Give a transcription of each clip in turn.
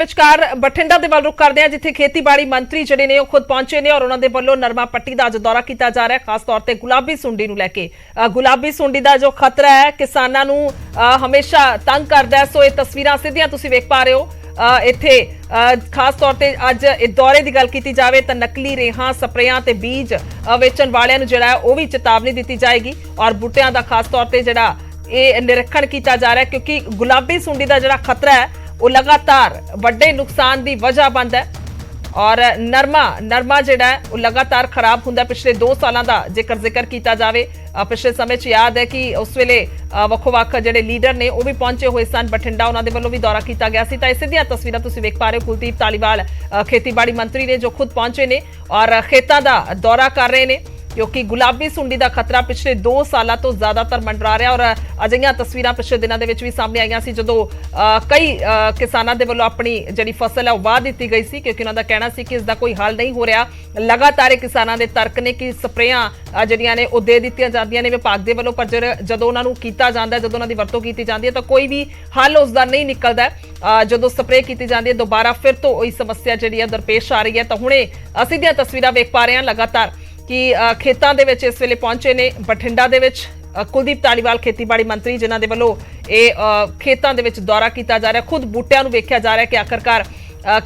ਵਿਚਕਾਰ ਬਠਿੰਡਾ ਦੇ ਵੱਲ ਰੁਕ ਕਰਦੇ ਆ ਜਿੱਥੇ ਖੇਤੀਬਾੜੀ ਮੰਤਰੀ ਜਿਹੜੇ ਨੇ ਉਹ ਖੁਦ ਪਹੁੰਚੇ ਨੇ ਔਰ ਉਹਨਾਂ ਦੇ ਵੱਲੋਂ ਨਰਮਾ ਪੱਟੀ ਦਾ ਅੱਜ ਦੌਰਾ ਕੀਤਾ ਜਾ ਰਿਹਾ ਹੈ ਖਾਸ ਤੌਰ ਤੇ ਗੁਲਾਬੀ ਸੁੰਡੀ ਨੂੰ ਲੈ ਕੇ। ਗੁਲਾਬੀ ਸੁੰਡੀ ਦਾ ਜੋ ਖਤਰਾ ਹੈ ਕਿਸਾਨਾਂ ਨੂੰ ਹਮੇਸ਼ਾ ਤੰਗ ਕਰਦਾ ਹੈ। ਸੋ ਇਹ ਤਸਵੀਰਾਂ ਸਿੱਧੀਆਂ ਤੁਸੀਂ ਵੇਖ ਪਾ ਰਹੇ ਹੋ। ਇੱਥੇ ਖਾਸ ਤੌਰ ਤੇ ਅੱਜ ਇਹ ਦੌਰੇ ਦੀ ਗੱਲ ਕੀਤੀ ਜਾਵੇ ਤਾਂ ਨਕਲੀ ਰੇਹਾਂ ਸਪਰੇਆਂ ਤੇ ਬੀਜ ਵੇਚਣ ਵਾਲਿਆਂ ਨੂੰ ਜਿਹੜਾ ਉਹ ਵੀ ਚੇਤਾਵਨੀ ਦਿੱਤੀ ਜਾਏਗੀ ਔਰ ਬੂਟਿਆਂ ਦਾ ਖਾਸ ਤੌਰ ਤੇ ਜਿਹੜਾ ਇਹ ਨਿਰੀਖਣ ਕੀਤਾ ਜਾ ਰਿਹਾ ਕਿਉਂਕਿ ਗੁਲਾਬੀ ਸੁੰਡੀ ਦਾ ਜਿਹੜਾ ਖਤਰਾ ਹੈ ਉਹ लगातार ਵੱਡੇ नुकसान की वजह बनता है और नरमा जिहड़ा है वो लगातार खराब हुंदा। पिछले 2 सालों का जेकर जिक्र किया जाए पिछले समय याद है कि उस वेले ਵੱਖ-ਵੱਖ ਜਿਹੜੇ ਲੀਡਰ ने वो भी पहुंचे हुए सन बठिंडा उन्होंने वालों भी दौरा किया गया सी। तां इस दियां तस्वीरां तुसीं वेख पा रहे हो। कुलदीप धालीवाल खेतीबाड़ी मंत्री ने जो खुद पहुंचे ने और खेतां दा दौरा कर रहे हैं क्योंकि गुलाबी सुंडी का खतरा पिछले 2 सालों तो ज्यादातर मंडरा रहा और अजिहियां तस्वीरां पिछले दिनों के भी सामने आईयां सी जदों कई किसानों के वालों अपनी जिहड़ी फसल है वाह दी गई सी क्योंकि उन्हों का कहना सी कि इसका कोई हल नहीं हो रहा। लगातार किसानों के तर्क ने कि स्प्रेयां जिहड़ियां ने वो दे दित्तियां जांदियां ने विभाग के वालों पर जदों उन्हां नूं कीता जांदा है जदों उन्हां दी वरतों कीती जांदी है तो कोई भी हल उसका नहीं निकलदा। जदों स्प्रे की जाती है दोबारा फिर तो वही समस्या जिहड़ी है दरपेश आ रही है। तो हुणे असीं दियां तस्वीरां वेख पा रहे हां लगातार कि खेतों के विच इस वेले पहुंचे ने बठिंडा दे विच कुलदीप धालीवाल खेतीबाड़ी मंत्री जिन्हां दे वल्लों खेतों के विच दौरा किया जा रहा है। खुद बूटियां नूं वेख्या जा रहा है कि आखिरकार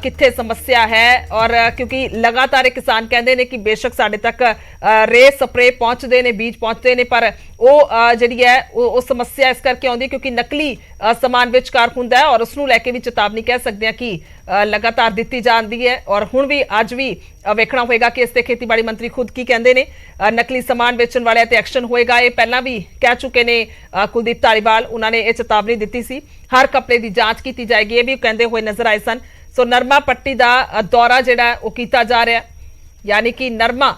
कित्थे समस्या है और क्योंकि लगातार किसान कहते हैं कि बेशक साडे तक रे स्प्रे पहुंचते हैं बीज पहुंचते हैं पर वो जिहड़ी है वो समस्या इस करके आउंदी क्योंकि नकली समान विचकार हुंदा है और उसनूं लैके भी चेतावनी कह सकते हैं कि लगातार दित्ती जाती है। और हुण भी अज भी वेखना होएगा कि इसते खेतीबाड़ी मंत्री खुद की कहते हैं नकली समान बेचण वालियां ते एक्शन होएगा। ये पहलां भी कह चुके ने कुलदीप धालीवाल उन्होंने ये चेतावनी दी सी हर कपड़े की जांच की जाएगी ये भी कहते हुए नजर आए सन। सो नरमा पट्टी का दौरा जिहड़ा वो किया जा रहा है यानी कि नरमा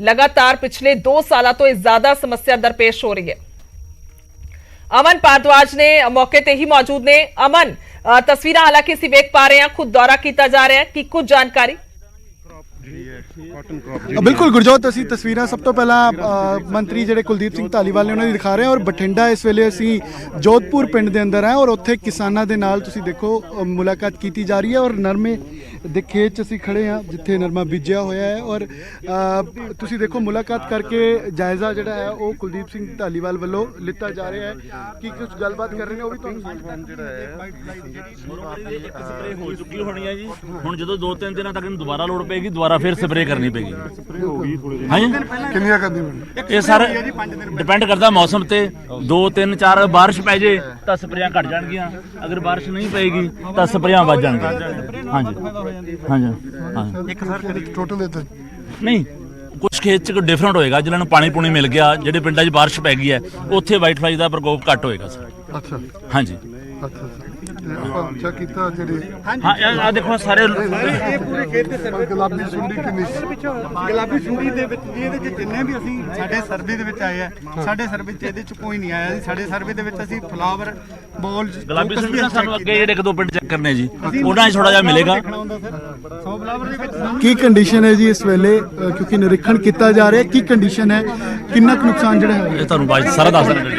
लगातार पिछले 2 सालों तो ज्यादा समस्या दरपेश हो रही है। अमन भारद्वाज ने मौके ते ही मौजूद ने। अमन तस्वीर हालांकि असीं वेख पा रहे हैं खुद दौरा किया जा रहा है कि कुछ जानकारी बिल्कुल गुरजोत असी तस्वीरां सब तो पहला मंत्री जिहड़े कुलदीप सिंह धालीवाल ने उन्हें दिखा रहे हैं और बठिंडा इस वेले असी जोधपुर पिंड के अंदर हैं और उत्थे किसानां दे नाल तुसीं देखो मुलाकात की जा रही है और नरमे दे खेत असी खड़े हैं जिथे नरमा बीजिया होया है और तुसीं देखो मुलाकात करके जायजा जिहड़ा है वो कुलदीप सिंह धालीवाल वालों लिता जा रहा है कि कुछ गलबात कर रहे हैं वो भी स्प्रे हो चुकी होनी है जी। हुण जदों 2-3 दिनों तक दोबारा लोड़ पेगी दोबारा फिर स्प्रे करनी पेगी। हाँ जी ये सर डिपेंड करता मौसम ते 2-3-4 बारिश पै जाए तो स्प्रेयां घट जाएगियां अगर बारिश नहीं पेगी तो स्प्रेयां वध जाएंगियां। हाँ जी हाँ जी हाँ एक सर टोटल नहीं कुछ खेत च डिफरेंट होएगा जिन्होंने पानी पुनी मिल गया जेडे पिंडां च बारिश पै गई है उत्थे वाइट फ्लाई का प्रकोप घट होएगा सर। अच्छा हाँ जी हाँ देखो सारे गुलाबी सुंडी दे विच ਇਹਦੇ ਚ ਜਿੰਨੇ ਵੀ ਅਸੀਂ ਸਾਡੇ ਸਰਵੇ ਦੇ ਵਿੱਚ ਆਏ ਆ ਸਾਡੇ ਸਰਵੇ ਚ ਇਹਦੇ ਚ ਕੋਈ ਨਹੀਂ ਆਇਆ। ਸਾਡੇ ਸਰਵੇ ਦੇ ਵਿੱਚ ਅਸੀਂ ਫਲਾਵਰ ਬੋਲ ਗੁਲਾਬੀ ਸੁੰਡੀ ਦਾ ਸਾਨੂੰ ਅੱਗੇ ਜਿਹੜੇ 1-2 ਪਿੰਡ ਚੈੱਕ ਕਰਨੇ ਜੀ ਉਹਨਾਂ 'ਚ ਥੋੜਾ ਜਿਹਾ ਮਿਲੇਗਾ। 100 ਫਲਾਵਰ ਦੇ ਵਿੱਚ ਕੀ ਕੰਡੀਸ਼ਨ ਹੈ ਜੀ ਇਸ ਵੇਲੇ ਕਿਉਂਕਿ ਨਿਰੀਖਣ ਕੀਤਾ ਜਾ ਰਿਹਾ ਕੀ ਕੰਡੀਸ਼ਨ ਹੈ ਕਿੰਨਾ ਕੁ ਨੁਕਸਾਨ ਜਿਹੜਾ ਹੈ ਇਹ ਤੁਹਾਨੂੰ ਬਾਅਦ ਸਾਰਾ ਦੱਸ ਦਿੰਦੇ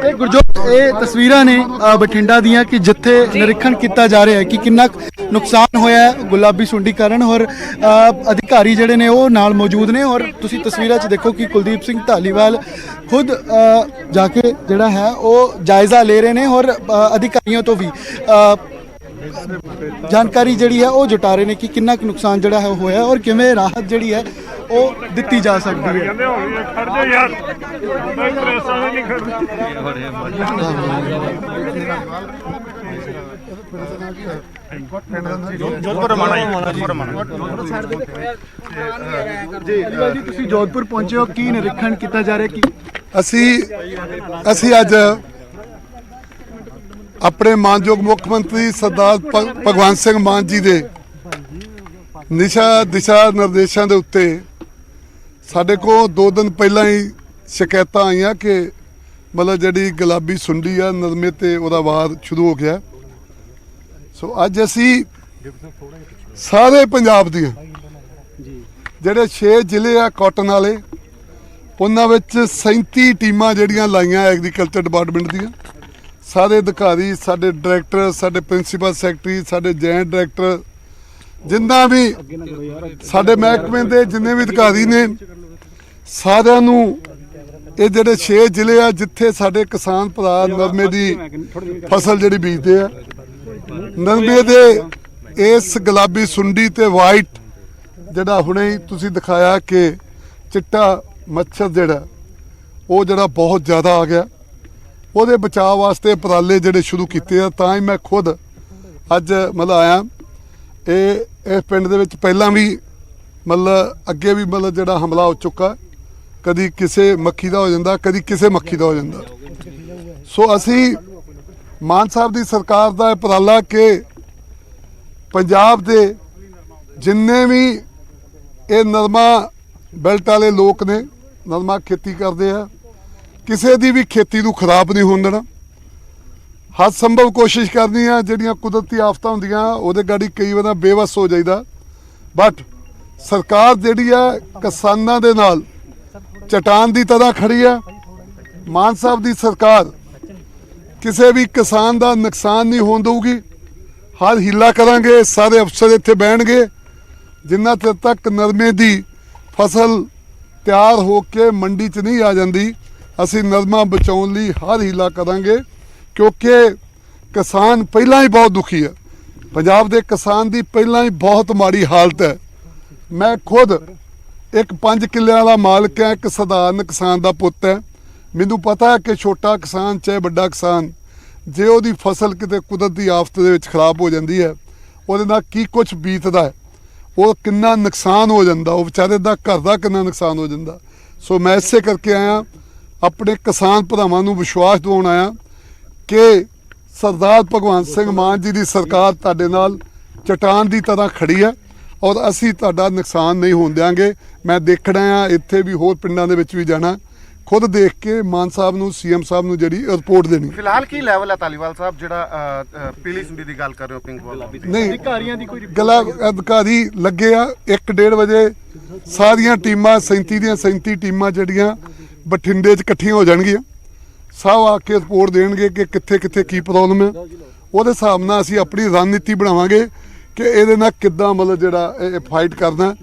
ਇਹ ਗੁਰਜੋਤ ਇਹ ਤਸਵੀਰਾਂ ਨੇ ਬਠਿੰਡਾ ਦੀਆਂ ਕਿ ਜਿੱਥੇ ਨਿਰੀਖਣ ਕੀਤਾ ਜਾ ਰਿਹਾ ਹੈ ਕਿ ਕਿੰਨਾ ਨੁਕਸਾਨ ਹੋਇਆ ਹੈ ਗੁਲਾਬੀ ਸੁੰਡੀ ਕਾਰਨ और अधिकारी जिहड़े ने वो नाल मौजूद ने और तुसी तस्वीरां च देखो कि कुलदीप सिंह धालीवाल खुद जाके जिहड़ा है वो जायजा ले रहे हैं और अधिकारियों तो भी जानकारी जिहड़ी है वो जुटा रहे हैं कि कितना कुछ नुकसान जिहड़ा है होया और किवें राहत जिहड़ी है वो दित्ती जा सकती है। जोधपुर पहुंचे हो की निरीक्षण किया जा रहा कि असी अज अपने मानयोग मुख मंत्री सरदार भगवंत सिंह मान जी के दिशा निर्देशों के उत्ते साडे को 2 दिन पहला ही शिकायत आईयां कि मतलब जी गुलाबी सुंडी आ नरमे ते उहदा वार शुरू हो गया। सो अज असी सारे पंजाब दियां जिहड़े 6 जिले आ कॉटन वाले उन्हां विच 37 टीमां जिहड़ियां लाईयां एग्रीकल्चर डिपार्टमेंट दियां ਸਾਰੇ ਅਧਿਕਾਰੀ, ਸਾਡੇ ਡਾਇਰੈਕਟਰ, ਸਾਡੇ ਪ੍ਰਿੰਸੀਪਲ ਸੈਕਟਰੀ, ਸਾਡੇ ਜੁਆਇੰਟ ਡਾਇਰੈਕਟਰ, ਜਿੰਨਾ ਵੀ ਸਾਡੇ ਮਹਿਕਮੇ ਦੇ ਜਿੰਨੇ ਵੀ ਅਧਿਕਾਰੀ ਨੇ, ਸਾਰਿਆਂ ਨੂੰ ਇਹ ਜਿਹੜੇ 6 ਜ਼ਿਲ੍ਹੇ ਆ ਜਿੱਥੇ ਸਾਡੇ ਕਿਸਾਨ ਭਰਾ ਨਰਮੇ ਦੀ ਫਸਲ ਜਿਹੜੀ ਬੀਜਦੇ ਆ, ਨਰਮੇ ਦੇ ਇਸ ਗੁਲਾਬੀ ਸੁੰਡੀ ਤੇ ਵਾਈਟ ਜਿਹੜਾ ਹੁਣੇ ਹੀ ਤੁਸੀਂ ਦਿਖਾਇਆ ਕਿ ਚਿੱਟਾ ਮੱਛਰ ਜਿਹੜਾ ਉਹ ਜਿਹੜਾ ਬਹੁਤ ਜ਼ਿਆਦਾ ਆ ਗਿਆ, ਉਹਦੇ ਬਚਾਅ ਵਾਸਤੇ ਉਪਰਾਲੇ ਜਿਹੜੇ ਸ਼ੁਰੂ ਕੀਤੇ ਆ। ਤਾਂ ਹੀ ਮੈਂ ਖੁਦ ਅੱਜ ਮਤਲਬ ਆਇਆ। ਇਹ ਪਿੰਡ ਦੇ ਵਿੱਚ ਪਹਿਲਾਂ ਵੀ ਮਤਲਬ ਅੱਗੇ ਵੀ ਮਤਲਬ ਜਿਹੜਾ ਹਮਲਾ ਹੋ ਚੁੱਕਾ, ਕਦੀ ਕਿਸੇ ਮੱਖੀ ਦਾ ਹੋ ਜਾਂਦਾ, ਕਦੀ ਕਿਸੇ ਮੱਖੀ ਦਾ ਹੋ ਜਾਂਦਾ। ਸੋ ਅਸੀਂ ਮਾਨ ਸਾਹਿਬ ਦੀ ਸਰਕਾਰ ਦਾ ਉਪਰਾਲਾ ਕਿ ਪੰਜਾਬ ਦੇ ਜਿੰਨੇ ਵੀ ਇਹ ਨਰਮਾ ਬੈਲਟ ਵਾਲੇ ਲੋਕ ਨੇ, ਨਰਮਾ ਖੇਤੀ ਕਰਦੇ ਆ, ਕਿਸੇ ਦੀ ਵੀ ਖੇਤੀ ਨੂੰ ਖਰਾਬ ਨਹੀਂ ਹੋਣ ਦੇਣਾ। ਹਰ ਸੰਭਵ ਕੋਸ਼ਿਸ਼ ਕਰਨੀ ਆ। ਜਿਹੜੀਆਂ ਕੁਦਰਤੀ ਆਫਤਾਂ ਹੁੰਦੀਆਂ ਉਹਦੇ ਗਾੜੀ ਕਈ ਵਾਰ ਬੇਵੱਸ ਹੋ ਜਾਈਦਾ, ਬਟ ਸਰਕਾਰ ਜਿਹੜੀ ਆ ਕਿਸਾਨਾਂ ਦੇ ਨਾਲ ਚਟਾਨ ਦੀ ਤਰ੍ਹਾਂ ਖੜੀ ਆ। ਮਾਨ ਸਾਹਿਬ ਦੀ ਸਰਕਾਰ ਕਿਸੇ ਵੀ ਕਿਸਾਨ ਦਾ ਨੁਕਸਾਨ ਨਹੀਂ ਹੋਣ ਦਊਗੀ। ਹਰ ਹੀਲਾ ਕਰਾਂਗੇ। ਸਾਰੇ ਅਫਸਰ ਇੱਥੇ ਬਹਿਣਗੇ ਜਿੰਨਾ ਚਿਰ ਤੱਕ ਨਰਮੇ ਦੀ ਫਸਲ ਤਿਆਰ ਹੋ ਕੇ ਮੰਡੀ 'ਚ ਨਹੀਂ ਆ ਜਾਂਦੀ। ਅਸੀਂ ਨਰਮਾ ਬਚਾਉਣ ਲਈ ਹਰ ਹੀਲਾ ਕਰਾਂਗੇ, ਕਿਉਂਕਿ ਕਿਸਾਨ ਪਹਿਲਾਂ ਹੀ ਬਹੁਤ ਦੁਖੀ ਹੈ। ਪੰਜਾਬ ਦੇ ਕਿਸਾਨ ਦੀ ਪਹਿਲਾਂ ਹੀ ਬਹੁਤ ਮਾੜੀ ਹਾਲਤ ਹੈ। ਮੈਂ ਖੁਦ ਇੱਕ 5 ਕਿੱਲਿਆਂ ਵਾਲਾ ਮਾਲਕ ਹੈ, ਇੱਕ ਸਧਾਰਨ ਕਿਸਾਨ ਦਾ ਪੁੱਤ ਹੈ। ਮੈਨੂੰ ਪਤਾ ਹੈ ਕਿ ਛੋਟਾ ਕਿਸਾਨ ਚਾਹੇ ਵੱਡਾ ਕਿਸਾਨ, ਜੇ ਉਹਦੀ ਫਸਲ ਕਿਤੇ ਕੁਦਰਤੀ ਆਫਤ ਦੇ ਵਿੱਚ ਖਰਾਬ ਹੋ ਜਾਂਦੀ ਹੈ, ਉਹਦੇ ਨਾਲ ਕੀ ਕੁਝ ਬੀਤਦਾ ਹੈ, ਉਹ ਕਿੰਨਾ ਨੁਕਸਾਨ ਹੋ ਜਾਂਦਾ, ਉਹ ਵਿਚਾਰੇ ਦਾ ਘਰ ਦਾ ਕਿੰਨਾ ਨੁਕਸਾਨ ਹੋ ਜਾਂਦਾ। ਸੋ ਮੈਂ ਇਸੇ ਕਰਕੇ ਆਇਆ, ਆਪਣੇ ਕਿਸਾਨ ਭਰਾਵਾਂ ਨੂੰ ਵਿਸ਼ਵਾਸ ਦਿਵਾਉਣ ਆਇਆ ਕਿ ਸਰਦਾਰ ਭਗਵੰਤ ਸਿੰਘ ਮਾਨ ਜੀ ਦੀ ਸਰਕਾਰ ਤੁਹਾਡੇ ਨਾਲ ਚਟਾਨ ਦੀ ਤਰ੍ਹਾਂ ਖੜੀ ਹੈ ਔਰ ਅਸੀਂ ਤੁਹਾਡਾ ਨੁਕਸਾਨ ਨਹੀਂ ਹੋਣ ਦਿਆਂਗੇ। ਮੈਂ ਦੇਖਣਾ ਆ, ਇੱਥੇ ਵੀ ਹੋਰ ਪਿੰਡਾਂ ਦੇ ਵਿੱਚ ਵੀ ਜਾਣਾ, ਖੁਦ ਦੇਖ ਕੇ ਮਾਨ ਸਾਹਿਬ ਨੂੰ, ਸੀਐਮ ਸਾਹਿਬ ਨੂੰ ਜਿਹੜੀ ਰਿਪੋਰਟ ਦੇਣੀ। ਫਿਲਹਾਲ ਕੀ ਲੈਵਲ ਹੈ ਧਾਲੀਵਾਲ ਸਾਹਿਬ, ਜਿਹੜਾ ਪੀਲੀ ਸੁੰਡੀ ਦੀ ਗੱਲ ਕਰ ਰਹੇ ਹੋ, ਪਿੰਕ ਬੋਲ ਨਹੀਂ, ਅਧਿਕਾਰੀ ਲੱਗੇ ਆ। 1-1:30 ਵਜੇ ਸਾਰੀਆਂ ਟੀਮਾਂ 37 ਦੀਆਂ 37 ਟੀਮਾਂ ਜਿਹੜੀਆਂ ਬਠਿੰਡੇ 'ਚ ਇਕੱਠੀਆਂ ਹੋ ਜਾਣਗੀਆਂ। ਸਭ ਆ ਕੇ ਰਿਪੋਰਟ ਦੇਣਗੇ ਕਿ ਕਿੱਥੇ ਕਿੱਥੇ ਕੀ ਪ੍ਰੋਬਲਮ ਹੈ। ਉਹਦੇ ਹਿਸਾਬ ਨਾਲ ਅਸੀਂ ਆਪਣੀ ਰਣਨੀਤੀ ਬਣਾਵਾਂਗੇ ਕਿ ਇਹਦੇ ਨਾਲ ਕਿੱਦਾਂ ਮਤਲਬ ਜਿਹੜਾ ਇਹ ਫਾਈਟ ਕਰਨਾ।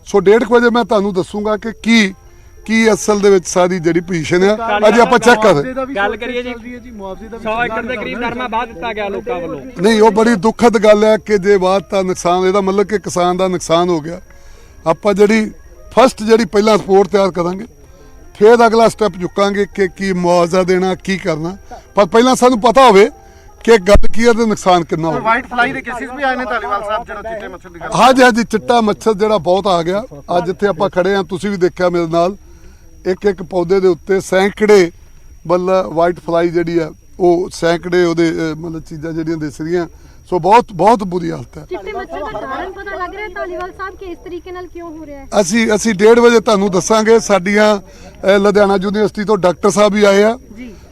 ਸੋ 1:30 ਵਜੇ ਮੈਂ ਤੁਹਾਨੂੰ ਦੱਸੂਗਾ ਕਿ ਕੀ ਅਸਲ ਦੇ ਵਿੱਚ ਸਾਰੀ ਜਿਹੜੀ ਪੋਜੀਸ਼ਨ ਹੈ। ਅਜੇ ਆਪਾਂ ਚੈੱਕ ਕਰਦੇ ਗੱਲ ਕਰੀਏ ਜੀ 100 ਏਕੜ ਦੇ ਕਰੀਬ ਨਰਮਾ ਵਾਹ ਦਿੱਤਾ ਗਿਆ ਲੋਕਾਂ ਵੱਲੋਂ। ਨਹੀਂ, ਉਹ ਬੜੀ ਦੁਖਦ ਗੱਲ ਹੈ ਕਿ ਜੇ ਬਾਤ ਤਾਂ ਨੁਕਸਾਨ, ਇਹਦਾ ਮਤਲਬ ਕਿ ਕਿਸਾਨ ਦਾ ਨੁਕਸਾਨ ਹੋ ਗਿਆ। ਆਪਾਂ ਜਿਹੜੀ ਫਸਟ ਜਿਹੜੀ ਪਹਿਲਾਂ ਰਿਪੋਰਟ ਤਿਆਰ ਕਰਾਂਗੇ, ਫਿਰ ਅਗਲਾ ਸਟੈਪ ਚੁੱਕਾਂਗੇ ਕਿ ਕੀ ਮੁਆਵਜ਼ਾ ਦੇਣਾ, ਕੀ ਕਰਨਾ। ਪਰ ਪਹਿਲਾਂ ਸਾਨੂੰ ਪਤਾ ਹੋਵੇ ਕਿ ਗੱਲ ਕੀ ਹੈ ਤੇ ਨੁਕਸਾਨ ਕਿੰਨਾ ਹੋਵੇ। ਵਾਈਟ ਫਲਾਈ ਦੇ ਕੇਸਿਸ ਵੀ ਆਏ ਨੇ ਧਾਲੀਵਾਲ ਸਾਹਿਬ, ਜਿਹੜਾ ਚਿੱਟੇ ਮੱਛਰ ਦੀ ਗੱਲ। ਹਾਂਜੀ, ਚਿੱਟਾ ਮੱਛਰ ਜਿਹੜਾ ਬਹੁਤ ਆ ਗਿਆ। ਅੱਜ ਜਿੱਥੇ ਆਪਾਂ ਖੜੇ ਆ, ਤੁਸੀਂ ਵੀ ਦੇਖਿਆ ਮੇਰੇ ਨਾਲ, ਇੱਕ ਪੌਦੇ ਦੇ ਉੱਤੇ ਸੈਂਕੜੇ ਮਤਲਬ ਵਾਈਟ ਫਲਾਈ ਜਿਹੜੀ ਆ, ਉਹ ਸੈਂਕੜੇ ਉਹਦੇ ਮਤਲਬ ਚੀਜ਼ਾਂ ਜਿਹੜੀਆਂ ਦਿਸ ਰਹੀਆਂ। ਸੋ ਬਹੁਤ ਬੁਰੀ ਹਾਲਤ ਹੈ। ਚਿੱਟੇ ਮੱਛਰ ਦਾ ਕਾਰਨ ਪਤਾ ਲੱਗ ਰਿਹਾ ਧਾਲੀਵਾਲ ਸਾਹਿਬ ਕਿ ਇਸ ਤਰੀਕੇ ਨਾਲ ਕਿਉਂ ਹੋ ਰਿਹਾ ਹੈ? ਅਸੀਂ 1:30 ਵਜੇ ਤੁਹਾਨੂੰ ਦੱਸਾਂਗੇ। ਸਾਡੀਆਂ ਲੁਧਿਆਣਾ ਯੂਨੀਵਰਸਿਟੀ ਤੋਂ ਡਾਕਟਰ ਸਾਹਿਬ ਵੀ ਆਏ ਆ,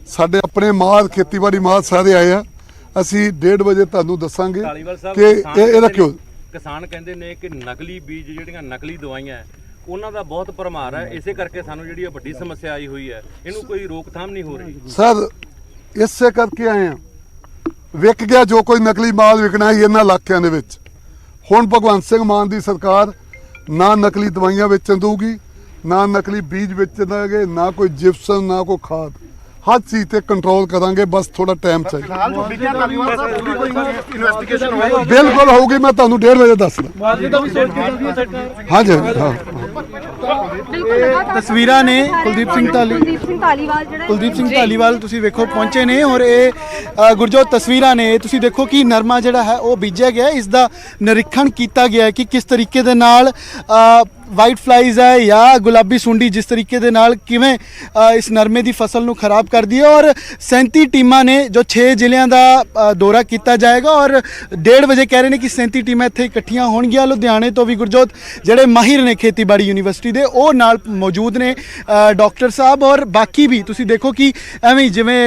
ਸਾਡੇ ਆਪਣੇ ਮਾਹਰ ਖੇਤੀਬਾੜੀ ਮਾਹਰ ਸਾਰੇ ਆਏ ਆ। ਅਸੀਂ 1:30 ਵਜੇ ਤੁਹਾਨੂੰ ਦੱਸਾਂਗੇ ਕਿ ਇਹਦਾ ਕਿਉਂ। ਕਿਸਾਨ ਕਹਿੰਦੇ ਨੇ ਕਿ ਨਕਲੀ ਬੀਜ, ਜਿਹੜੀਆਂ ਨਕਲੀ ਦਵਾਈਆਂ ਹੈ, ਉਹਨਾਂ ਦਾ ਬਹੁਤ ਭਰਮਾਰ ਹੈ। ਇਸੇ ਕਰਕੇ ਸਾਨੂੰ ਜਿਹੜੀ ਵੱਡੀ ਸਮੱਸਿਆ ਆਈ ਹੋਈ ਹੈ, ਇਹਨੂੰ ਕੋਈ ਰੋਕਥਾਮ ਨਹੀਂ ਹੋ ਰਹੀ। ਸਰ, ਇਸੇ ਕਰਕੇ ਆਏ ਆ। ਵਿਕ ਗਿਆ ਜੋ ਕੋਈ ਨਕਲੀ ਮਾਲ ਵਿਕਣਾ ਸੀ ਇਹਨਾਂ ਇਲਾਕਿਆਂ ਦੇ ਵਿੱਚ। ਹੁਣ ਭਗਵੰਤ ਸਿੰਘ ਮਾਨ ਦੀ ਸਰਕਾਰ ਨਾ ਨਕਲੀ ਦਵਾਈਆਂ ਵੇਚਣ ਦਊਗੀ, ਨਾ ਨਕਲੀ ਬੀਜ ਵੇਚਣ ਦੇਣਗੇ, ਨਾ ਕੋਈ ਜਿਪਸਮ, ਨਾ ਕੋਈ ਖਾਦ। ਹਰ ਚੀਜ਼ ਤੇ ਕੰਟਰੋਲ ਕਰਾਂਗੇ, ਬਸ ਥੋੜਾ ਟਾਈਮ ਚਾਹੀਦਾ। ਫਿਲਹਾਲ ਜੋ ਵਿਕਿਆ ਧਾਲੀਵਾਲ ਸਾਹਿਬ, ਉਹਦੀ ਕੋਈ ਇਨਵੈਸਟੀਗੇਸ਼ਨ ਹੋਏਗੀ? ਬਿਲਕੁਲ ਹੋਊਗੀ, ਮੈਂ ਤੁਹਾਨੂੰ 1:30 ਵਜੇ ਦੱਸਦਾ। ਹਾਂਜੀ, ਹਾਂ। ਤਸਵੀਰਾਂ ਨੇ ਕੁਲਦੀਪ ਸਿੰਘ ਧਾਲੀਵਾਲ ਤੁਸੀਂ ਵੇਖੋ ਪਹੁੰਚੇ ਨੇ ਔਰ ਇਹ ਗੁਰਜੋਤ ਤਸਵੀਰਾਂ ਨੇ। ਤੁਸੀਂ ਦੇਖੋ ਕਿ ਨਰਮਾ ਜਿਹੜਾ ਹੈ ਉਹ ਬੀਜਿਆ ਗਿਆ, ਇਸ ਦਾ ਨਿਰੀਖਣ ਕੀਤਾ ਗਿਆ ਕਿ ਕਿਸ ਤਰੀਕੇ ਦੇ ਨਾਲ ਵਾਈਟ ਫਲਾਈਜ਼ ਹੈ ਜਾਂ ਗੁਲਾਬੀ ਸੁੰਡੀ ਜਿਸ ਤਰੀਕੇ ਦੇ ਨਾਲ ਕਿਵੇਂ ਇਸ ਨਰਮੇ ਦੀ ਫਸਲ ਨੂੰ ਖਰਾਬ ਕਰਦੀ ਹੈ। ਔਰ 37 ਟੀਮਾਂ ਨੇ ਜੋ 6 ਜ਼ਿਲ੍ਹਿਆਂ ਦਾ ਦੌਰਾ ਕੀਤਾ ਜਾਏਗਾ ਔਰ 1:30 ਵਜੇ ਕਹਿ ਰਹੇ ਨੇ ਕਿ 37 ਟੀਮਾਂ ਇੱਥੇ ਇਕੱਠੀਆਂ ਹੋਣਗੀਆਂ। ਲੁਧਿਆਣੇ ਤੋਂ ਵੀ ਗੁਰਜੋਤ ਜਿਹੜੇ ਮਾਹਿਰ ਨੇ ਖੇਤੀਬਾੜੀ ਯੂਨੀਵਰਸਿਟੀ ਦੇ, ਉਹ ਨਾਲ ਮੌਜੂਦ ਨੇ, ਡਾਕਟਰ ਸਾਹਿਬ ਔਰ ਬਾਕੀ ਵੀ। ਤੁਸੀਂ ਦੇਖੋ ਕਿ ਐਵੇਂ ਜਿਵੇਂ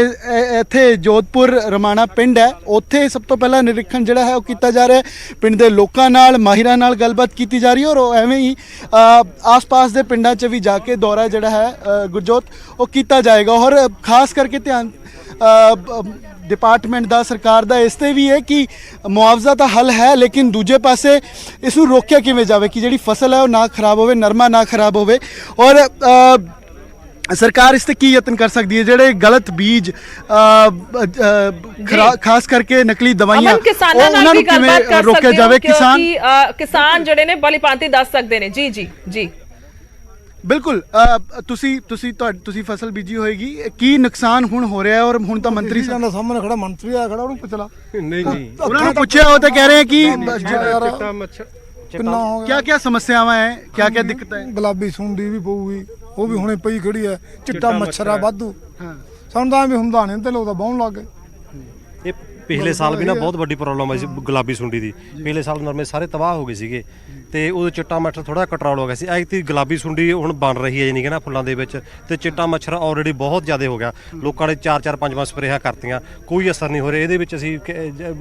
ਇੱਥੇ ਜੋਧਪੁਰ ਰਮਾਣਾ ਪਿੰਡ ਹੈ, ਉੱਥੇ ਸਭ ਤੋਂ ਪਹਿਲਾਂ ਨਿਰੀਖਣ ਜਿਹੜਾ ਹੈ ਉਹ ਕੀਤਾ ਜਾ ਰਿਹਾ ਹੈ। ਪਿੰਡ ਦੇ ਲੋਕਾਂ ਨਾਲ, ਮਾਹਿਰਾਂ ਨਾਲ ਗੱਲਬਾਤ ਕੀਤੀ ਜਾ ਰਹੀ ਹੈ ਔਰ ਐਵੇਂ ਹੀ ਆਸ-ਪਾਸ ਦੇ ਪਿੰਡਾਂ 'ਚ ਵੀ ਜਾ ਕੇ ਦੌਰਾ ਜਿਹੜਾ ਹੈ ਗੁਰਜੋਤ ਉਹ ਕੀਤਾ ਜਾਏਗਾ। ਔਰ ਖਾਸ ਕਰਕੇ ਧਿਆਨ ਡਿਪਾਰਟਮੈਂਟ ਦਾ ਸਰਕਾਰ ਦਾ ਇਸ ਤੇ ਵੀ ਹੈ ਕਿ ਮੁਆਵਜ਼ਾ ਤਾਂ ਹੱਲ ਹੈ, ਲੇਕਿਨ ਦੂਜੇ ਪਾਸੇ ਇਸ ਨੂੰ ਰੋਕਿਆ ਕਿਵੇਂ ਜਾਵੇ ਕਿ ਜਿਹੜੀ ਫਸਲ ਹੈ ਉਹ ਨਾ ਖਰਾਬ ਹੋਵੇ, ਨਰਮਾ ਨਾ ਖਰਾਬ ਹੋਵੇ। ਔਰ ਸਰਕਾਰ ਇਸ ਤੇ ਕੀ ਯਤਨ ਕਰ ਸਕਦੀ ਹੈ? ਜਿਹੜੇ ਗਲਤ ਬੀਜ ਖਾਸ ਕਰਕੇ ਨਕਲੀ ਦਵਾਈਆਂ ਅਮਨ, ਕਿਸਾਨਾਂ ਨਾਲ ਵੀ ਗੱਲਬਾਤ ਕਰ ਰੋਕਿਆ ਸਕਦੇ ਜਾਵੇ। ਕਿਉਂਕਿ ਕਿਸਾਨ ਜਿਹੜੇ ਨੇ ਭਲੀ ਭਾਂਤੀ ਦੱਸ ਸਕਦੇ ਨੇ। ਜੀ ਜੀ ਜੀ ਬਿਲਕੁਲ। ਤੁਸੀਂ ਫਸਲ ਬੀਜੀ ਹੋਏਗੀ, ਕੀ ਨੁਕਸਾਨ ਹੁਣ ਹੋ ਰਿਹਾ ਹੈ? ਔਰ ਹੁਣ ਤਾਂ ਮੰਤਰੀ ਸਾਹਿਬ ਦਾ ਸਾਹਮਣੇ ਖੜਾ ਮੰਤਰੀ ਆ ਖੜਾ, ਉਹਨੂੰ ਪੁੱਛ ਲਾ। ਨਹੀਂ ਨਹੀਂ ਉਹਨਾਂ ਨੂੰ ਪੁੱਛਿਆ, ਉਹ ਤਾਂ ਕਹਿ ਰਹੇ ਹੈ ਕਿ ਚਿੱਟਾ ਮੱਛਰ ਕਿੰਨਾ ਹੋ ਗਿਆ, क्या क्या ਸਮੱਸਿਆਵਾਂ ਹੈ, क्या क्या ਦਿੱਕਤਾਂ ਹੈ? ਗੁਲਾਬੀ ਸੁੰਡੀ ਵੀ ਪਊਗੀ, ਉਹ ਵੀ ਹੁਣੇ ਪਈ ਖੜੀ ਹੈ, ਚਿੱਟਾ ਮੱਛਰ ਆ ਵਾਧੂ। ਹਾਂ, ਸਾਨੂੰ ਤਾਂ ਐਵੇਂ ਹੁੰਦਾ ਨਹੀਂ, ਤੇ ਲੋਕ ਤਾਂ ਬਹੁਣ ਲੱਗ ਗਏ। ਇਹ ਪਿਛਲੇ ਸਾਲ ਵੀ ਨਾ ਬਹੁਤ ਵੱਡੀ ਪ੍ਰੋਬਲਮ ਆਈ ਸੀ ਗੁਲਾਬੀ ਸੁੰਡੀ ਦੀ। ਪਿਛਲੇ ਸਾਲ ਨਰਮੇ ਸਾਰੇ ਤਬਾਹ ਹੋ ਗਏ ਸੀਗੇ ਤੇ ਉਦੋਂ ਚਿੱਟਾ ਮੱਛਰ ਥੋੜਾ ਕੰਟਰੋਲ ਹੋ ਗਿਆ ਸੀ। ਐਤਕੀ ਗੁਲਾਬੀ ਸੁੰਡੀ ਹੁਣ ਬਣ ਰਹੀ ਹੈ, ਯਾਨੀ ਕਿ ਨਾ ਫੁੱਲਾਂ ਦੇ ਵਿੱਚ, ਤੇ ਚਿੱਟਾ ਮੱਛਰ ਆਲਰੇਡੀ ਬਹੁਤ ਜ਼ਿਆਦਾ ਹੋ ਗਿਆ। ਲੋਕਾਂ ਨੇ 4-4 5-5 ਸਪਰੇਆਂ ਕਰਤੀਆਂ, ਕੋਈ ਅਸਰ ਨਹੀਂ ਹੋ ਰਿਹਾ। ਇਹਦੇ ਵਿੱਚ ਅਸੀਂ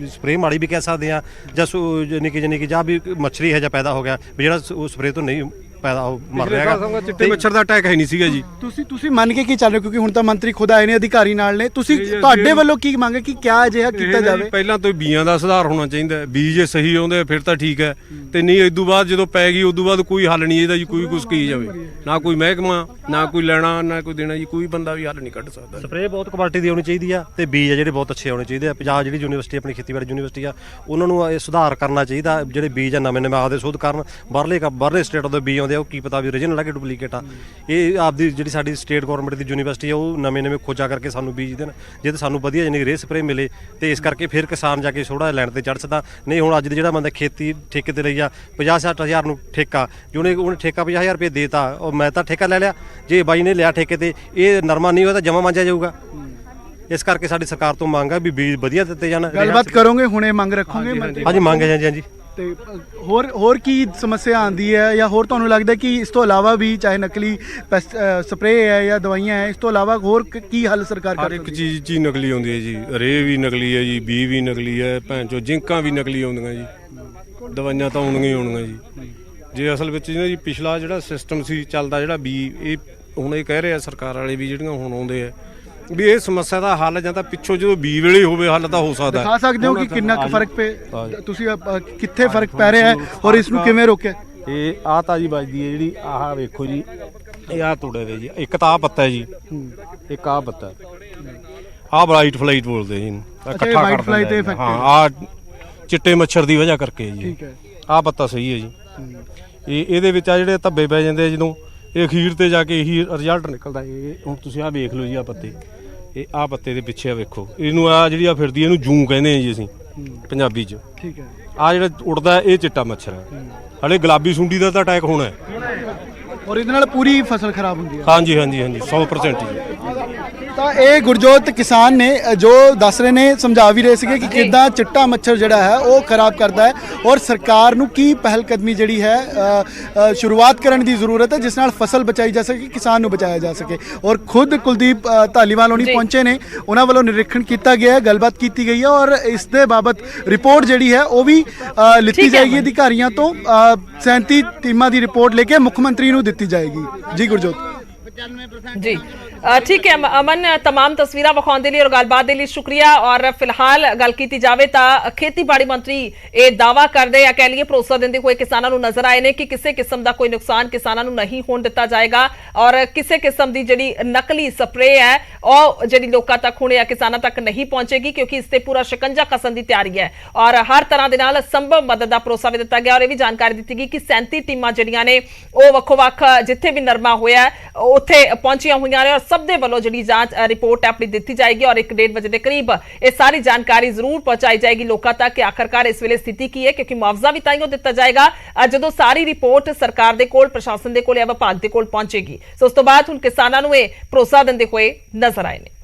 ਸਪਰੇਅ ਮਾੜੀ ਵੀ ਕਹਿ ਸਕਦੇ ਹਾਂ, ਜਾਂ ਯਾਨੀ ਕਿ ਜਾਂ ਵੀ ਮੱਛਰੀ ਹੈ ਜਾਂ ਪੈਦਾ ਹੋ ਗਿਆ ਵੀ ਜਿਹੜਾ ਉਹ ਸਪਰੇਅ ਤੋਂ ਨਹੀਂ ਪੈਦਾ ਉਹ ਮਰ ਰਿਹਾ ਹੈਗਾ। ਚਿੱਟੇ ਮੱਛਰ ਦਾ ਅਟੈਕ ਹੈ ਨਹੀਂ ਸੀਗਾ ਜੀ। ਤੁਸੀਂ ਮੰਨ ਕੇ ਕੀ ਚੱਲ ਰਹੇ ਹੋ? ਕਿਉਂਕਿ ਹੁਣ ਤਾਂ ਮੰਤਰੀ ਖੁਦ ਆਏ ਨੇ, ਅਧਿਕਾਰੀ ਨਾਲ ਨੇ। ਤੁਸੀਂ ਤੁਹਾਡੇ ਵੱਲੋਂ ਕੀ ਮੰਗ ਹੈ ਕਿ ਕਿਆ ਅਜਿਹਾ ਕੀਤਾ ਜਾਵੇ? ਪਹਿਲਾਂ ਤੋਂ ਬੀਜਾਂ ਦਾ ਸੁਧਾਰ ਹੋਣਾ ਚਾਹੀਦਾ। ਬੀਜ ਜੇ ਸਹੀ ਆਉਂਦੇ ਫਿਰ ਤਾਂ ਠੀਕ ਹੈ, ਤੇ ਨਹੀਂ ਇਸ ਤੋਂ ਬਾਅਦ ਜਦੋਂ ਪੈ ਗਈ ਉਸ ਤੋਂ ਬਾਅਦ ਕੋਈ ਹੱਲ ਨਹੀਂ ਇਹਦਾ ਜੀ। ਕੋਈ ਕੁਛ ਕੀ ਜਾਵੇ, ਨਾ ਕੋਈ ਮਹਿਕਮਾ, ਨਾ ਕੋਈ ਲੈਣਾ, ਨਾ ਕੋਈ ਦੇਣਾ ਜੀ। ਕੋਈ ਬੰਦਾ ਵੀ ਹੱਲ ਨਹੀਂ ਕੱਢ ਸਕਦਾ। ਸਪਰੇਅ ਬਹੁਤ ਕੁਆਲਿਟੀ ਦੀ ਹੋਣੀ ਚਾਹੀਦੀ ਆ, ਤੇ ਬੀਜ ਆ ਜਿਹੜੇ ਬਹੁਤ ਅੱਛੇ ਹੋਣੇ ਚਾਹੀਦੇ ਆ। ਪੰਜਾਬ ਜਿਹੜੀ ਯੂਨੀਵਰਸਿਟੀ ਆਪਣੀ ਖੇਤੀਬਾੜੀ ਯੂਨੀਵਰਸਿਟੀ ਆ, ਉਹਨਾਂ ਨੂੰ ਇਹ ਸੁਧਾਰ ਕਰਨਾ ਚਾਹੀਦਾ। ਜਿਹੜੇ ਬੀਜ ਆ ਨਵੇਂ ਆਪਦੇ ਸ਼ੋਧ ਕਰਨ। ਬਾਹਰਲੇ ਸਟੇਟਾਂ ਤੋਂ ਬੀਜ ਆਉਂਦੇ ਆ, ਉਹ ਕੀ ਪਤਾ ਵੀ ਓਰੀਜਨਲ ਆ ਕਿ ਡੁਪਲੀਕੇਟ ਆ। ਇਹ ਆਪਦੀ ਜਿਹੜੀ ਸਾਡੀ ਸਟੇਟ ਗਵਰਨਮੈਂਟ ਦੀ ਯੂਨੀਵਰਸਿਟੀ ਆ, ਉਹ ਨਵੇਂ ਖੋਜਾਂ ਕਰਕੇ ਸਾਨੂੰ ਬੀਜ ਦੇਣ, ਜੇ ਤਾਂ ਸਾਨੂੰ ਵਧੀਆ ਯਾਨੀ ਰੇਹ ਸਪਰੇਅ ਮਿਲੇ, ਤੇ ਇਸ ਕਰਕੇ ਫਿਰ ਕਿਸਾਨ ਜਾ ਕੇ ਥੋੜਾ ਲੈਣ ਤੇ ਚੜ੍ਹ ਸਕਦਾ। ਨਹੀਂ ਹੁਣ ਅੱਜ ਦੇ ਜਿਹੜਾ ਬੰਦਾ ਖੇਤੀ ਠੇਕੇ ਤੇ ਲਈ ਆ 50-60 ਹਜ਼ਾਰ ਨੂੰ ਠੇਕਾ, ਉਹਨੇ ਠੇਕਾ 50,000 ਰੁਪਏ ਦੇਤਾ, ਉਹ ਮੈਂ ਤਾਂ ਠੇਕਾ ਲੈ ਲਿਆ। ਜੇ ਬਾਈ ਨੇ ਲਿਆ ਠੇਕੇ ਤੇ, ਇਹ ਨਰਮਾ ਨਹੀਂ ਹੋਇਆ ਤਾਂ ਜਮਾ ਮਾਂਜਿਆ ਜਾਊਗਾ। ਇਸ ਕਰਕੇ ਸਾਡੀ ਸਰਕਾਰ ਤੋਂ ਮੰਗ ਆ ਵੀ ਬੀਜ ਵਧੀਆ ਦਿੱਤੇ ਜਾਣ। ਗੱਲਬਾਤ ਕਰੋਗੇ, ਹੁਣੇ ਮੰਗ ਰੱਖੋਗੇ? ਹਾਂਜੀ ਮੰਗ ਹੈ ਜੀ। ਤੇ ਹੋਰ ਕੀ ਸਮੱਸਿਆ ਆਂਦੀ ਹੈ, ਜਾਂ ਹੋਰ ਤੁਹਾਨੂੰ ਲੱਗਦਾ ਕਿ ਇਸ ਤੋਂ ਇਲਾਵਾ ਵੀ ਚਾਹੇ ਨਕਲੀ ਸਪਰੇਅ ਹੈ ਜਾਂ ਦਵਾਈਆਂ ਹੈ, ਇਸ ਤੋਂ ਇਲਾਵਾ ਹੋਰ ਕੀ ਹੱਲ ਸਰਕਾਰ ਕਰ ਹਰ ਇੱਕ ਚੀਜ਼ ਨਕਲੀ ਆਉਂਦੀ ਹੈ ਜੀ। ਰੇਹ ਵੀ ਨਕਲੀ ਹੈ ਜੀ, ਬੀ ਵੀ ਨਕਲੀ ਹੈ, ਭੈਣ ਚੋ ਜਿੰਕਾਂ ਵੀ ਨਕਲੀ ਆਉਂਦੀਆਂ ਜੀ। ਦਵਾਈਆਂ ਤਾਂ ਆਉਣੀਆਂ ਹੀ ਆਉਣੀਆਂ ਜੀ। ਜੇ ਅਸਲ ਵਿੱਚ ਜੀ ਪਿਛਲਾ ਜਿਹੜਾ ਸਿਸਟਮ ਸੀ ਚੱਲਦਾ, ਜਿਹੜਾ ਬੀ, ਇਹ ਹੁਣ ਇਹ ਕਹਿ ਰਹੇ ਆ ਸਰਕਾਰ ਵਾਲੇ ਵੀ ਜਿਹੜੀਆਂ ਹੁਣ ਆਉਂਦੇ ਆ ਵੀ ਇਹ ਸਮੱਸਿਆ ਦਾ ਹੱਲ ਜਾਂ ਤਾਂ ਪਿੱਛੋਂ ਜਦੋਂ ਬੀ ਵੇਲੇ ਹੋਵੇ ਹੱਲ ਤਾਂ ਹੋ ਸਕਦਾ। ਦਿਖਾ ਸਕਦੇ ਹੋ ਕਿ ਕਿੰਨਾ ਕੁ ਫਰਕ ਤੁਸੀਂ ਕਿੱਥੇ ਫਰਕ ਪੈ ਰਿਹਾ ਹੈ ਔਰ ਇਸ ਨੂੰ ਕਿਵੇਂ ਰੋਕਿਆ? ਇਹ ਆਹ ਤਾਜੀ ਵੱਜਦੀ ਹੈ ਜਿਹੜੀ, ਆਹ ਵੇਖੋ ਜੀ, ਇਹ ਆਹ ਤੋੜੇ ਦੇ ਜੀ। ਇੱਕ ਤਾਂ ਆਹ ਪੱਤਾ ਹੈ ਜੀ, ਇੱਕ ਆਹ ਪੱਤਾ, ਆਹ ਵਾਈਟ ਫਲਾਈਟ ਬੋਲਦੇ ਜੀ ਇਹਨੂੰ, ਇਕੱਠਾ ਕਰ ਦਿੰਦੇ ਆ। ਹਾਂ, ਆਹ ਚਿੱਟੇ ਮੱਛਰ ਦੀ ਵਜ੍ਹਾ ਕਰਕੇ ਜੀ। ਠੀਕ ਹੈ, ਆਹ ਪੱਤਾ ਸਹੀ ਹੈ ਜੀ। ਇਹਦੇ ਵਿੱਚ ਆ ਜਿਹੜੇ ਧੱਬੇ ਪੈ ਜਾਂਦੇ ਆ ਜਦੋਂ, ਇਹ ਅਖੀਰ ਤੇ ਜਾ ਕੇ ਇਹੀ ਰਿਜ਼ਲਟ ਨਿਕਲਦਾ। ਇਹ ਹੁਣ ਤੁਸੀਂ ਆਹ ਵੇਖ ਲਓ ਜੀ, ਆਹ ਪੱਤੇ, ਇਹ ਆਹ ਪੱਤੇ ਦੇ ਪਿੱਛੇ ਆ ਵੇਖੋ, ਇਹਨੂੰ ਆ ਜਿਹੜੀ ਆ ਫਿਰਦੀ ਇਹਨੂੰ ਜੂੰ ਕਹਿੰਦੇ ਆ ਜੀ ਅਸੀਂ ਪੰਜਾਬੀ 'ਚ। ਠੀਕ ਹੈ। ਆ ਜਿਹੜਾ ਉੱਡਦਾ ਇਹ ਚਿੱਟਾ ਮੱਛਰ ਹੈ। ਹਲੇ ਗੁਲਾਬੀ ਸੁੰਡੀ ਦਾ ਤਾਂ ਅਟੈਕ ਹੋਣਾ ਹੈ, ਔਰ ਇਹਦੇ ਨਾਲ ਪੂਰੀ ਫਸਲ ਖਰਾਬ ਹੁੰਦੀ ਹੈ। ਹਾਂਜੀ 100% ਜੀ। ਤਾਂ ਇਹ ਗੁਰਜੋਤ ਕਿਸਾਨ ਨੇ ਜੋ ਦੱਸ ਰਹੇ ਨੇ, ਸਮਝਾ ਵੀ ਰਹੇ ਸੀਗੇ ਕਿ ਕਿੱਦਾਂ ਚਿੱਟਾ ਮੱਛਰ ਜਿਹੜਾ ਹੈ ਉਹ ਖਰਾਬ ਕਰਦਾ ਹੈ, ਔਰ ਸਰਕਾਰ ਨੂੰ ਕੀ ਪਹਿਲ ਕਦਮੀ ਜਿਹੜੀ ਹੈ ਸ਼ੁਰੂਆਤ ਕਰਨ ਦੀ ਜ਼ਰੂਰਤ ਹੈ, ਜਿਸ ਨਾਲ ਫਸਲ ਬਚਾਈ ਜਾ ਸਕੇ, ਕਿਸਾਨ ਨੂੰ ਬਚਾਇਆ ਜਾ ਸਕੇ। ਔਰ ਖੁਦ ਕੁਲਦੀਪ ਧਾਲੀਵਾਲ ਹੋਣੀ ਪਹੁੰਚੇ ਨੇ, ਉਹਨਾਂ ਵੱਲੋਂ ਨਿਰੀਖਣ ਕੀਤਾ ਗਿਆ ਹੈ, ਗੱਲਬਾਤ ਕੀਤੀ ਗਈ ਹੈ, ਔਰ ਇਸ ਦੇ ਬਾਬਤ ਰਿਪੋਰਟ ਜਿਹੜੀ ਹੈ ਉਹ ਵੀ ਲਿੱਤੀ ਜਾਏਗੀ ਅਧਿਕਾਰੀਆਂ ਤੋਂ। 37 ਟੀਮਾਂ ਦੀ ਰਿਪੋਰਟ ਲੈ ਕੇ ਮੁੱਖ ਮੰਤਰੀ ਨੂੰ ਦਿੱਤੀ ਜਾਏਗੀ। ਜੀ ਗੁਰਜੋਤ ਜੀ ठीक है अमन, तमाम तस्वीर विखाने लिए और गलबात के लिए शुक्रिया। और फिलहाल गल की जाए तो खेतीबाड़ी मंत्री ये दावा करते या कह लीए भरोसा देंदे हुए किसानों को नजर आए हैं कि किसी किस्म का कोई नुकसान किसानों को नहीं होने दिता जाएगा, और किसी किस्म की जी नकली स्प्रे है और जी लोगों तक हुणे किसानों तक नहीं पहुंचेगी, क्योंकि इससे पूरा शिकंजा कसन की तैयारी है और हर तरह के नाल संभव मदद का भरोसा भी दिता गया। और यह भी जानकारी दी गई कि 37 टीमां जिहड़ियां ने वो वक्खो-वक्ख जिथे भी नरमा होया उत्थे पहुंचियां हुई ने, और सब दे ਵੱਲੋਂ ਜਿਹੜੀ ਜਾਂਚ ਰਿਪੋर्ट ਆਪਣੀ ਦਿੱਤੀ ਜਾਏਗੀ और 1-1.5 ਵਜੇ ਦੇ ਕਰੀਬ ਇਹ ਸਾਰੀ ਜਾਣਕਾਰੀ ਜ਼ਰੂਰ ਪਹੁੰਚਾਈ ਜਾਏਗੀ ਲੋਕਾਂ ਤੱਕ ਕਿ ਆਖਰਕਾਰ ਇਸ ਵੇਲੇ ਸਥਿਤੀ ਕੀ ਹੈ, ਕਿਉਂਕਿ ਮੁਆਵਜ਼ਾ ਵੀ ਤਾਈਓ ਦਿੱਤਾ ਜਾਏਗਾ ਜਦੋਂ ਸਾਰੀ ਰਿਪੋर्ट ਸਰਕਾਰ ਦੇ ਕੋਲ, ਪ੍ਰਸ਼ਾਸਨ ਦੇ ਕੋਲ ਜਾਂ ਵਿਭਾਗ ਦੇ ਕੋਲ ਪਹੁੰਚੇਗੀ। ਸੋ ਉਸ ਤੋਂ ਬਾਅਦ ਹੁਣ ਕਿਸਾਨਾਂ ਨੂੰ ਇਹ ਭਰੋਸਾ ਦਿੰਦੇ ਹੋਏ ਨਜ਼ਰ ਆਏ ਨੇ।